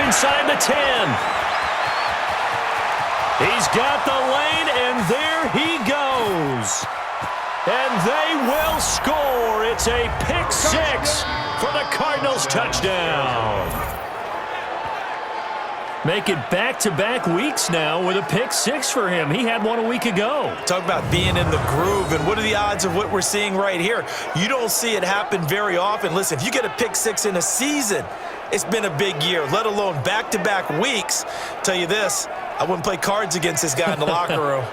inside the 10. He's got the lane, and there he goes. And they will score. It's a pick six for the Cardinals touchdown. Make it back-to-back weeks now with a pick six for him. He had one a week ago. Talk about being in the groove, and what are the odds of what we're seeing right here? You don't see it happen very often. Listen, if you get a pick six in a season, it's been a big year, let alone back-to-back weeks. Tell you this, I wouldn't play cards against this guy in the locker room.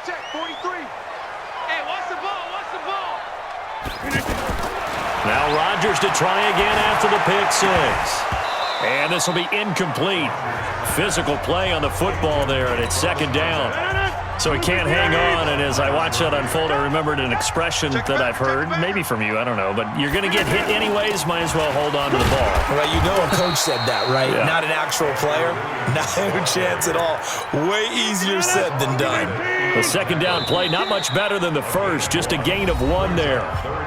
Check, 43. Hey, what's the ball? Now Rodgers to try again after the pick six. And this will be incomplete. Physical play on the football there, and it's second down. So he can't hang on, and as I watch that unfold, I remembered an expression that I've heard, maybe from you, I don't know, but you're going to get hit anyways, might as well hold on to the ball. Well, you know a coach said that, right? Yeah. Not an actual player. Not a chance at all. Way easier said than done. The second down play, not much better than the first, just a gain of one there.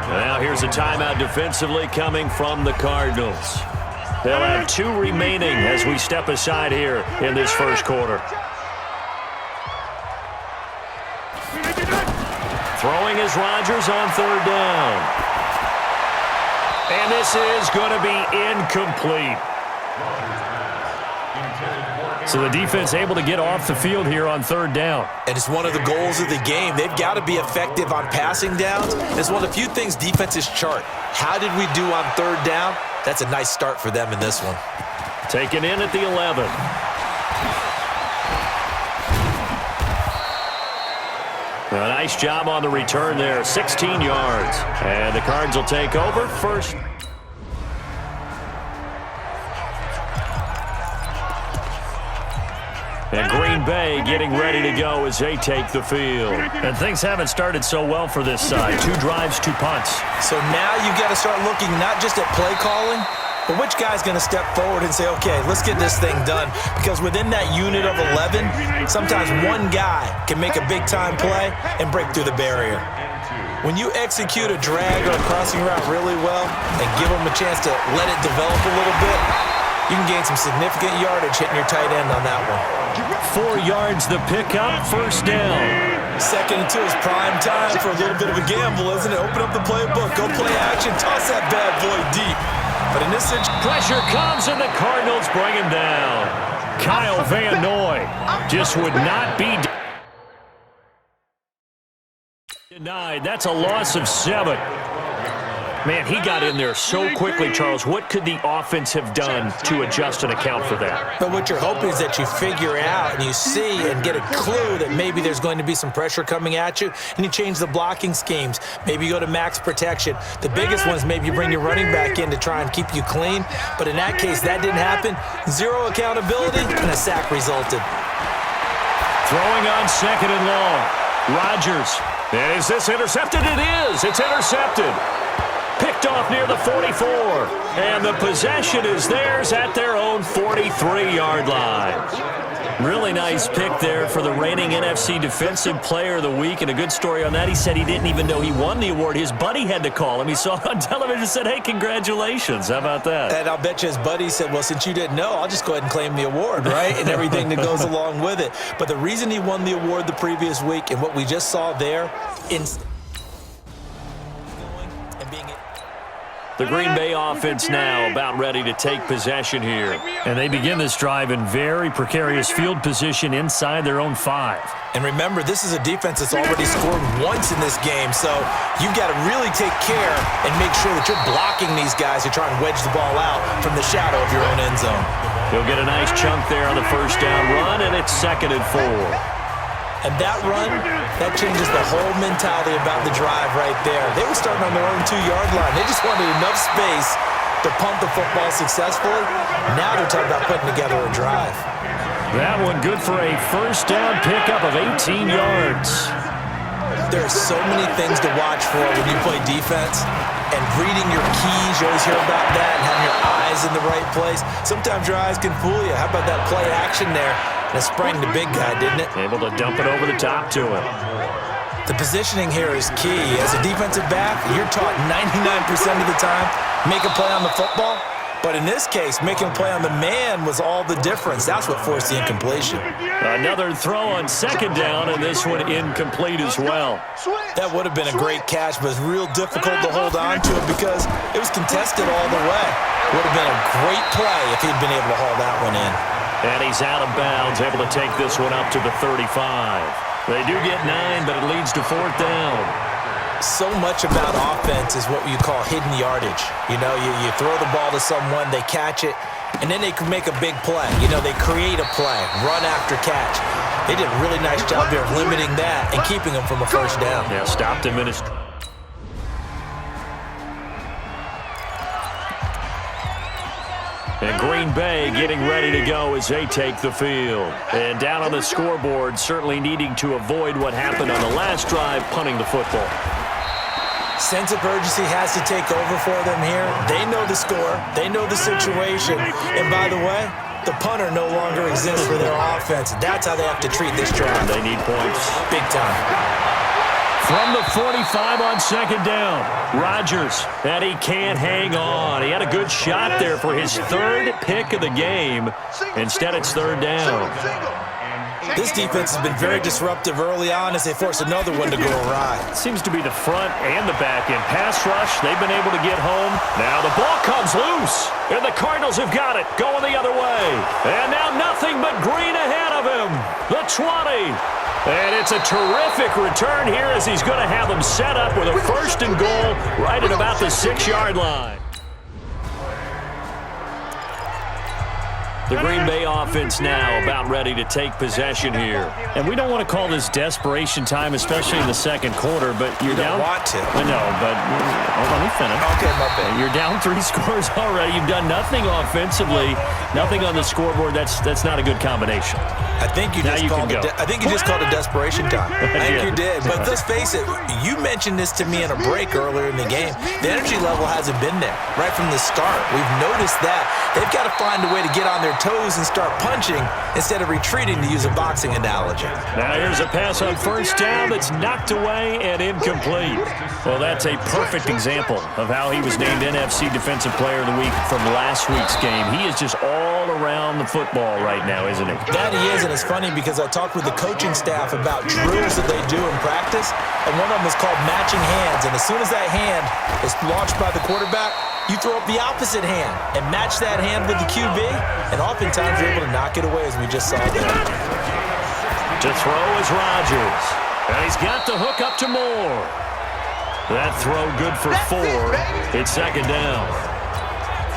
Now here's a timeout defensively coming from the Cardinals. They'll have two remaining as we step aside here in this first quarter. Throwing is Rodgers on third down. And this is going to be incomplete. So the defense able to get off the field here on third down. And it's one of the goals of the game. They've got to be effective on passing downs. It's one of the few things defenses chart. How did we do on third down? That's a nice start for them in this one. Taken in at the 11. A nice job on the return there, 16 yards. And the Cards will take over first. And Green Bay getting ready to go as they take the field. And things haven't started so well for this side. 2 drives, 2 punts. So now you've got to start looking not just at play calling, but which guy's going to step forward and say, okay, let's get this thing done. Because within that unit of 11, sometimes one guy can make a big-time play and break through the barrier. When you execute a drag or a crossing route really well and give them a chance to let it develop a little bit, you can gain some significant yardage hitting your tight end on that one. 4 yards the pickup, first down. Second and 2 is prime time for a little bit of a gamble, isn't it? Open up the playbook, go play action, toss that bad boy deep. But in this situation, pressure comes, and the Cardinals bring him down. Kyle Van Noy just would not be denied. That's a loss of 7. Man, he got in there so quickly, Charles. What could the offense have done to adjust and account for that? But what you're hoping is that you figure out and you see and get a clue that maybe there's going to be some pressure coming at you, and you change the blocking schemes. Maybe you go to max protection. The biggest one is maybe you bring your running back in to try and keep you clean. But in that case, that didn't happen. 0 accountability, and a sack resulted. Throwing on second and long. Rodgers. And is this intercepted? It is. It's intercepted. Picked off near the 44. And the possession is theirs at their own 43-yard line. Really nice pick there for the reigning NFC Defensive Player of the Week. And a good story on that. He said he didn't even know he won the award. His buddy had to call him. He saw it on television and said, hey, congratulations. How about that? And I'll bet you his buddy said, well, since you didn't know, I'll just go ahead and claim the award, right? And everything that goes along with it. But the reason he won the award the previous week and what we just saw there in the Green Bay offense now about ready to take possession here. And they begin this drive in very precarious field position inside their own 5. And remember, this is a defense that's already scored once in this game, so you've got to really take care and make sure that you're blocking these guys who try and wedge the ball out from the shadow of your own end zone. He'll get a nice chunk there on the first down run, and it's 2nd and 4. And that run, that changes the whole mentality about the drive right there. They were starting on their own 2-yard line. They just wanted enough space to pump the football successfully. Now they're talking about putting together a drive. That one good for a first down pickup of 18 yards. There are so many things to watch for when you play defense, and reading your keys, you always hear about that, and having your eyes in the right place. Sometimes your eyes can fool you. How about that play action there? And it sprang the big guy, didn't it? Able to dump it over the top to him. The positioning here is key. As a defensive back, you're taught 99% of the time, make a play on the football. But in this case, making a play on the man was all the difference. That's what forced the incompletion. Another throw on second down, and this one incomplete as well. That would have been a great catch, but it's real difficult to hold on to it because it was contested all the way. Would have been a great play if he'd been able to haul that one in. And he's out of bounds, able to take this one up to the 35. They do get 9, but it leads to 4th down. So much about offense is what you call hidden yardage. You know, you throw the ball to someone, they catch it, and then they can make a big play. You know, they create a play, run after catch. They did a really nice job there of limiting that and keeping them from a first down. Yeah, stopped him in his... And Green Bay getting ready to go as they take the field. And down on the scoreboard, certainly needing to avoid what happened on the last drive, punting the football. Sense of urgency has to take over for them here. They know the score. They know the situation. And by the way, the punter no longer exists for their offense. That's how they have to treat this drive. They need points. Big time. From the 45 on second down, Rodgers, and he can't hang on. He had a good shot there for his 3rd pick of the game. Instead, it's 3rd down. This defense has been very disruptive early on as they force another one to go awry. Seems to be the front and the back end. Pass rush, they've been able to get home. Now the ball comes loose, and the Cardinals have got it, going the other way. And now nothing but green ahead of him. The 20. And it's a terrific return here as he's going to have them set up with a 1st and goal right at about the 6-yard line. The Green Bay offense now about ready to take possession here. And we don't want to call this desperation time, especially in the second quarter, but you're down. You don't want to. I know, but let me finish. Okay, my bad. You're down 3 scores already. You've done nothing offensively, nothing on the scoreboard. That's not a good combination. I think you just called it desperation time. I think you did. But let's face it, you mentioned this to me in a break earlier in the game. The energy level hasn't been there right from the start. We've noticed that. They've got to find a way to get on their toes and start punching instead of retreating, to use a boxing analogy. Now here's a pass on 1st down that's knocked away and incomplete. Well, that's a perfect example of how he was named NFC Defensive Player of the Week from last week's game. He is just all around the football right now, isn't he? That he is, and it's funny because I talked with the coaching staff about drills that they do in practice, and one of them is called matching hands. And as soon as that hand is launched by the quarterback, you throw up the opposite hand and match that hand with the QB, and oftentimes you're able to knock it away, as we just saw there. To throw is Rodgers, and he's got the hook up to Moore. That throw good for 4. It's 2nd down.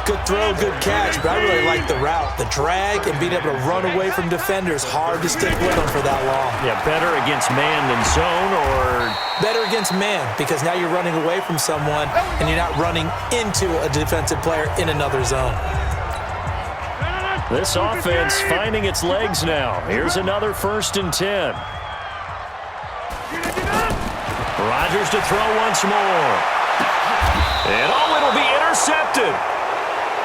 Good throw, good catch, but I really like the route. The drag and being able to run away from defenders, hard to stick with them for that long. Yeah, better against man than zone, or... Better against man, because now you're running away from someone and you're not running into a defensive player in another zone. This offense finding its legs now. Here's another 1st and 10. Rodgers to throw once more. And it'll be intercepted.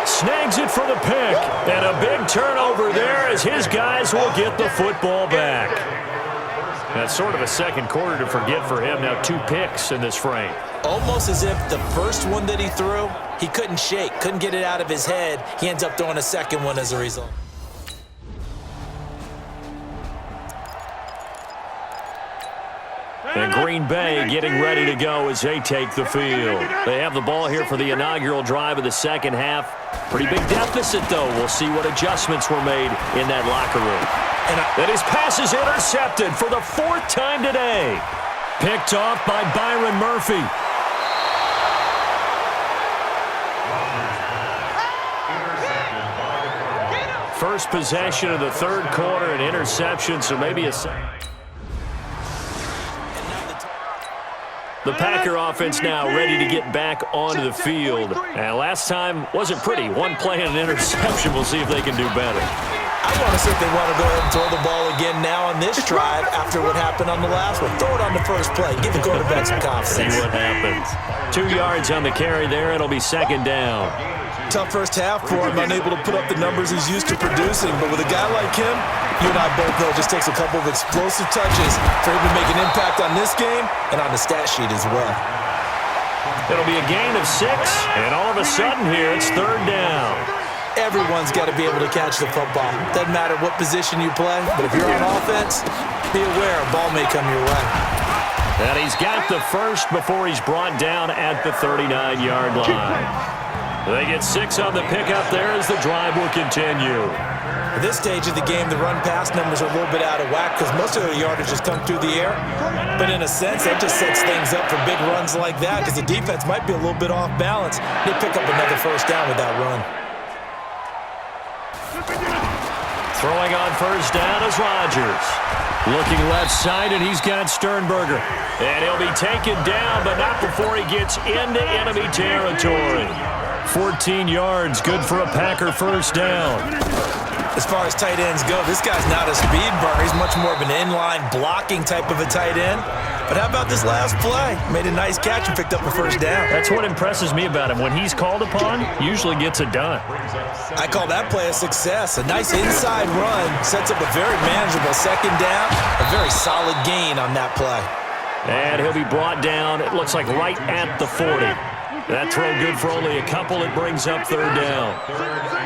Snags it for the pick. And a big turnover there as his guys will get the football back. That's sort of a second quarter to forget for him. Now 2 picks in this frame. Almost as if the first one that he threw, he couldn't shake, couldn't get it out of his head. He ends up throwing a second one as a result. And Green Bay getting ready to go as they take the field. They have the ball here for the inaugural drive of the second half. Pretty big deficit, though. We'll see what adjustments were made in that locker room. And his pass is intercepted for the 4th time today. Picked off by Byron Murphy. First possession of the 3rd quarter, an interception, so maybe a... The Packer offense now ready to get back onto the field. And last time wasn't pretty. 1 play and an interception. We'll see if they can do better. I want to see if they want to go ahead and throw the ball again now on this drive after what happened on the last one. Throw it on the first play. Give the quarterback some confidence. See what happens. 2 yards on the carry there. It'll be second down. Tough first half for him, unable to put up the numbers he's used to producing. But with a guy like him, you and I both know it just takes a couple of explosive touches for him to make an impact on this game and on the stat sheet as well. It'll be a gain of 6, and all of a sudden here, it's third down. Everyone's got to be able to catch the football. Doesn't matter what position you play, but if you're on offense, be aware a ball may come your way. And he's got the first before he's brought down at the 39-yard line. They get 6 on the pickup there as the drive will continue. At this stage of the game, the run-pass numbers are a little bit out of whack because most of their yardage has come through the air. But in a sense, that just sets things up for big runs like that because the defense might be a little bit off balance. They pick up another first down with that run. Throwing on first down is Rodgers. Looking left side, and he's got Sternberger. And he'll be taken down, but not before he gets into enemy territory. 14 yards, good for a Packer first down. As far as tight ends go, this guy's not a speed burner. He's much more of an inline blocking type of a tight end. But how about this last play? Made a nice catch and picked up a first down. That's what impresses me about him. When he's called upon, usually gets it done. I call that play a success. A nice inside run sets up a very manageable second down. A very solid gain on that play. And he'll be brought down, it looks like right at the 40. That throw good for only a couple. It brings up third down.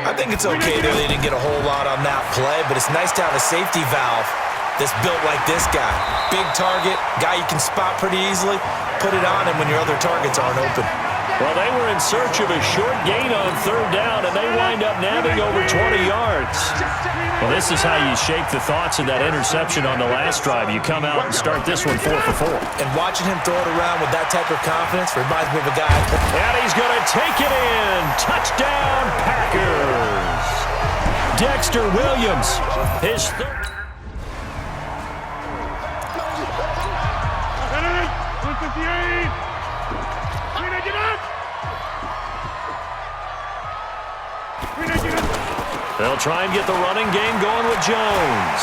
I think it's okay that they didn't get a whole lot on that play, but it's nice to have a safety valve that's built like this guy. Big target, guy you can spot pretty easily. Put it on him when your other targets aren't open. Well, they were in search of a short gain on third down, and they wind up nabbing over 20 yards. Well, this is how you shake the thoughts of that interception on the last drive. You come out and start this one 4 for 4. And watching him throw it around with that type of confidence reminds me of a guy. And he's going to take it in. Touchdown, Packers. Dexter Williams, his third. 158. They'll try and get the running game going with Jones.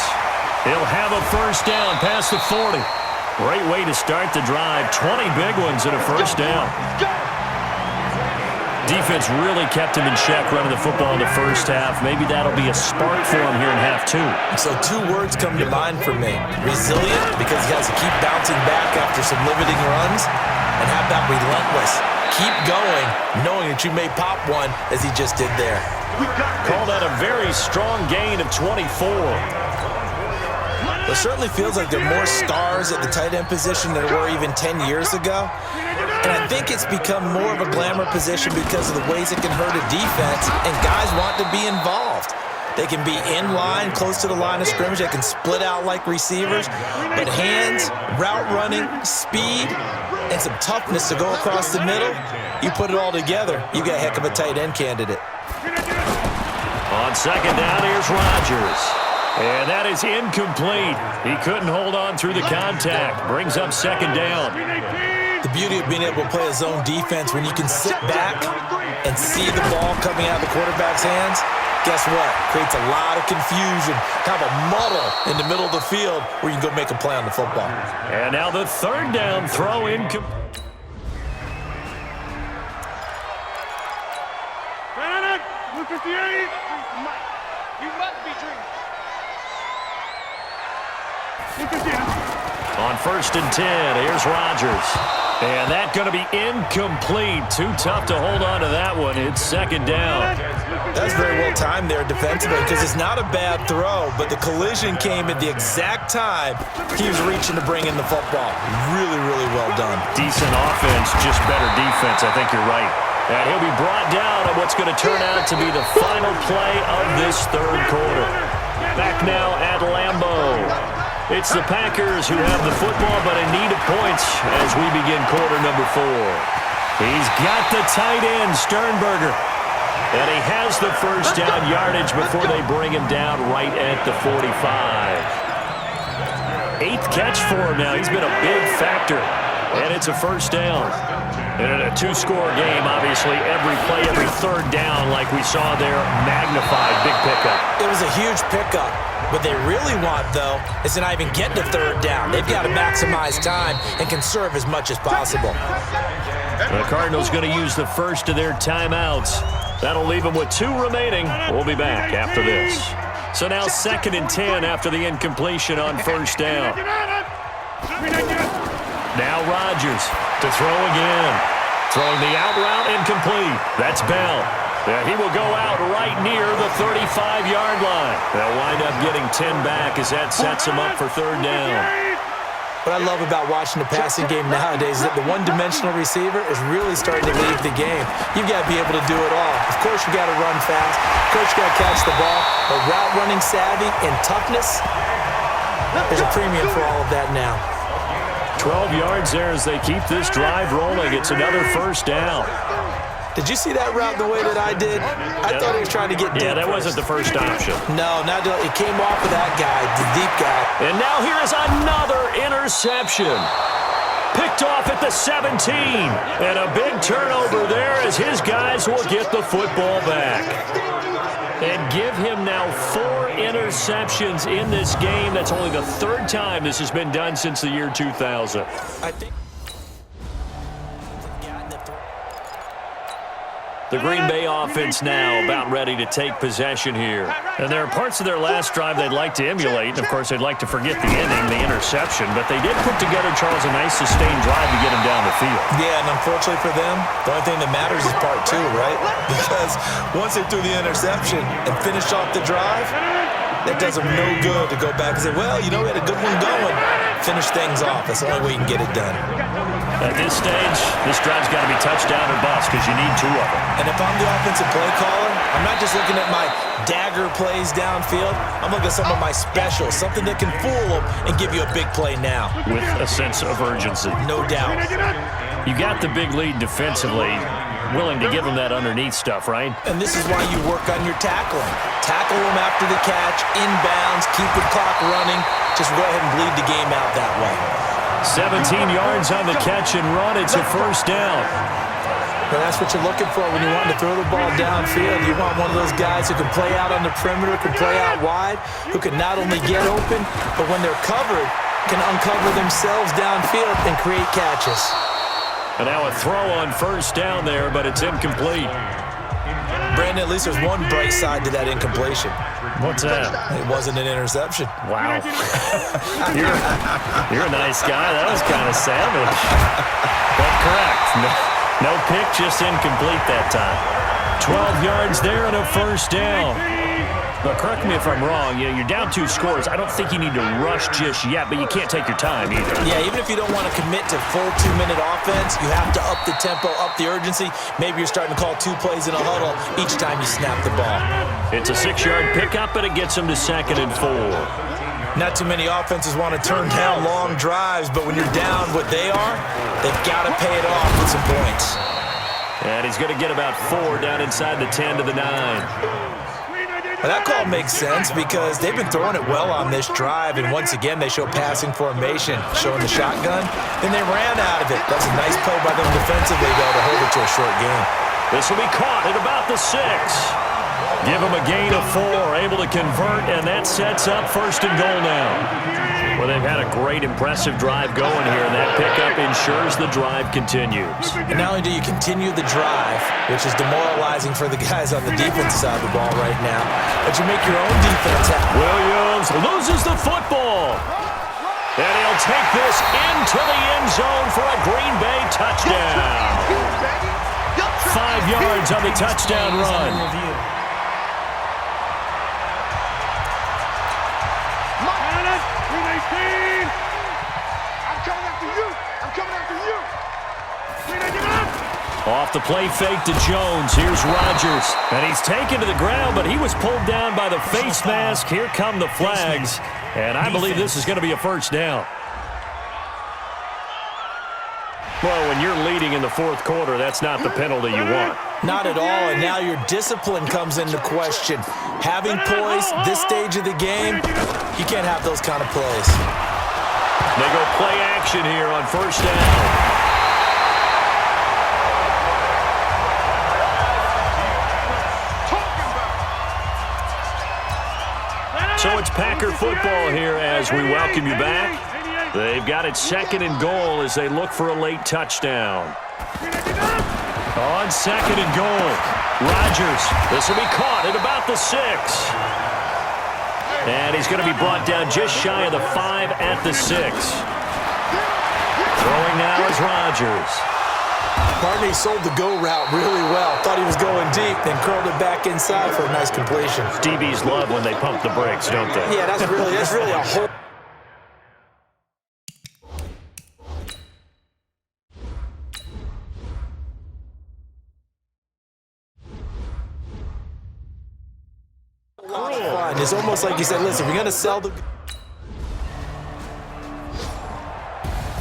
He'll have a first down past the 40. Great way to start the drive. 20 big ones and a first down. Defense really kept him in check running the football in the first half. Maybe that'll be a spark for him here in half 2. So 2 words come to mind for me. Resilient, because he has to keep bouncing back after some limiting runs. And have that relentless. Keep going, knowing that you may pop one as he just did there. Call that a very strong gain of 24. It certainly feels like there are more stars at the tight end position than there were even 10 years ago. And I think it's become more of a glamour position because of the ways it can hurt a defense, and guys want to be involved. They can be in line, close to the line of scrimmage. They can split out like receivers. But hands, route running, speed, and some toughness to go across the middle, you put it all together, you got a heck of a tight end candidate. On second down, here's Rodgers. And that is incomplete. He couldn't hold on through the contact. Brings up second down. The beauty of being able to play a zone defense when you can sit back and see the ball coming out of the quarterback's hands, guess what? Creates a lot of confusion, kind of a muddle in the middle of the field where you can go make a play on the football. And now the third down throw incomplete. You must be dreaming. On first and 10, here's Rodgers. And that's going to be incomplete. Too tough to hold on to that one. It's second down. That's very well timed there defensively because it's not a bad throw, but the collision came at the exact time he was reaching to bring in the football. Really, really well done. Decent offense, just better defense. I think you're right. And he'll be brought down on what's going to turn out to be the final play of this third quarter. Back now at Lambeau. It's the Packers who have the football, but in need of points as we begin quarter number 4. He's got the tight end, Sternberger. And he has the first down yardage before they bring him down right at the 45. 8th catch for him now. He's been a big factor. And it's a first down. And in a two-score game, obviously, every play, every third down, like we saw there, magnified, big pickup. It was a huge pickup. What they really want, though, is to not even get to third down. They've got to maximize time and conserve as much as possible. The Cardinals going to use the first of their timeouts. That'll leave them with 2 remaining. We'll be back after this. So now 2nd and 10 after the incompletion on first down. Now Rodgers to throw again. Throwing the out route incomplete. That's Bell. Yeah, he will go out right near the 35-yard line. They'll wind up getting 10 back as that sets him up for third down. What I love about watching the passing game nowadays is that the one-dimensional receiver is really starting to leave the game. You've got to be able to do it all. Of course, you've got to run fast. Of course, you've got to catch the ball. But route running savvy and toughness, there's a premium for all of that now. 12 yards there as they keep this drive rolling. It's another first down. Did you see that route the way that I did? I thought he was trying to get deep. Yeah, that wasn't the first option. No, it came off of that guy, the deep guy. And now here is another interception. Picked off at the 17. And a big turnover there as his guys will get the football back. And give him now 4 interceptions in this game. That's only the 3rd time this has been done since the year 2000. I think the Green Bay offense now about ready to take possession here. And there are parts of their last drive they'd like to emulate. And, of course, they'd like to forget the inning, the interception. But they did put together, Charles, a nice sustained drive to get him down the field. Yeah, and unfortunately for them, the only thing that matters is part 2, right? Because once they threw the interception and finished off the drive, that does them no good to go back and say, well, you know, we had a good one going. Finish things off. That's the only way you can get it done. At this stage, this drive's got to be touchdown or bust because you need 2 of them. And if I'm the offensive play caller, I'm not just looking at my dagger plays downfield. I'm looking at some of my specials, something that can fool them and give you a big play now. With a sense of urgency. No doubt. You got the big lead defensively, willing to give them that underneath stuff, right? And this is why you work on your tackling. Tackle them after the catch, inbounds, keep the clock running. Just go ahead and bleed the game out that way. 17 yards on the catch and run. It's a first down. Well, that's what you're looking for when you want to throw the ball downfield. You want one of those guys who can play out on the perimeter, can play out wide, who can not only get open, but when they're covered, can uncover themselves downfield and create catches. And now a throw on first down there, but it's incomplete. Brandon, at least there's one bright side to that incompletion. What's that? It wasn't an interception. Wow. you're a nice guy. That was kind of savage. But correct. No pick, just incomplete that time. 12 yards there and a first down. But correct me if I'm wrong, you're down 2 scores. I don't think you need to rush just yet, but you can't take your time either. Yeah, even if you don't want to commit to full 2-minute offense, you have to up the tempo, up the urgency. Maybe you're starting to call 2 plays in a huddle each time you snap the ball. It's a 6-yard pickup, and it gets them to 2nd and 4. Not too many offenses want to turn down long drives, but when you're down what they are, they've got to pay it off with some points. And he's going to get about 4 down inside the 10 to the 9. Well, that call makes sense because they've been throwing it well on this drive, and once again, they show passing formation, showing the shotgun. Then they ran out of it. That's a nice play by them defensively, though, to hold it to a short game. This will be caught at about the 6. Give them a gain of 4, able to convert, and that sets up 1st and goal now. Well, they've had a great, impressive drive going here, and that pickup ensures the drive continues. And not only do you continue the drive, which is demoralizing for the guys on the defensive side of the ball right now, but you make your own defense happen. Williams loses the football. And he'll take this into the end zone for a Green Bay touchdown. 5 yards on the touchdown run. Off the play fake to Jones. Here's Rodgers. And he's taken to the ground, but he was pulled down by the face mask. Here come the flags. And I believe this is going to be a first down. Well, when you're leading in the 4th quarter, that's not the penalty you want. Not at all, and now your discipline comes into question. Having poise this stage of the game, you can't have those kind of plays. They go play action here on first down. football here as we welcome you back. They've got it 2nd and goal as they look for a late touchdown. On 2nd and goal, Rodgers. This will be caught at about the 6. And he's going to be brought down just shy of the 5 at the 6. Throwing now is Rodgers. Barney sold the go route really well. Thought he was going deep, then curled it back inside for a nice completion. DBs love when they pump the brakes, don't they? Yeah, that's really a whole... fun. It's almost like you said, listen, we're going to sell the...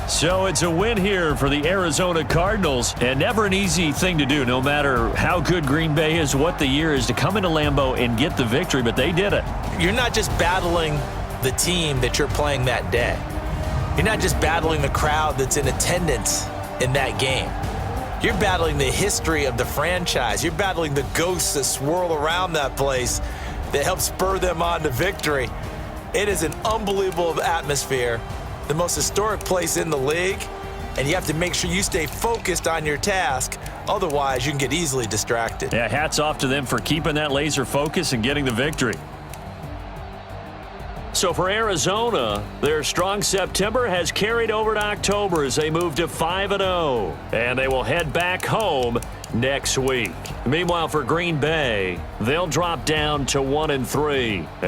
So it's a win here for the Arizona Cardinals, and never an easy thing to do, no matter how good Green Bay is, what the year is, to come into Lambeau and get the victory, but they did it. You're not just battling the team that you're playing that day. You're not just battling the crowd that's in attendance in that game. You're battling the history of the franchise. You're battling the ghosts that swirl around that place that help spur them on to victory. It is an unbelievable atmosphere, the most historic place in the league, and you have to make sure you stay focused on your task. Otherwise, you can get easily distracted. Yeah, hats off to them for keeping that laser focus and getting the victory. So for Arizona, their strong September has carried over to October as they move to 5-0, and they will head back home next week. Meanwhile, for Green Bay, they'll drop down to 1-3.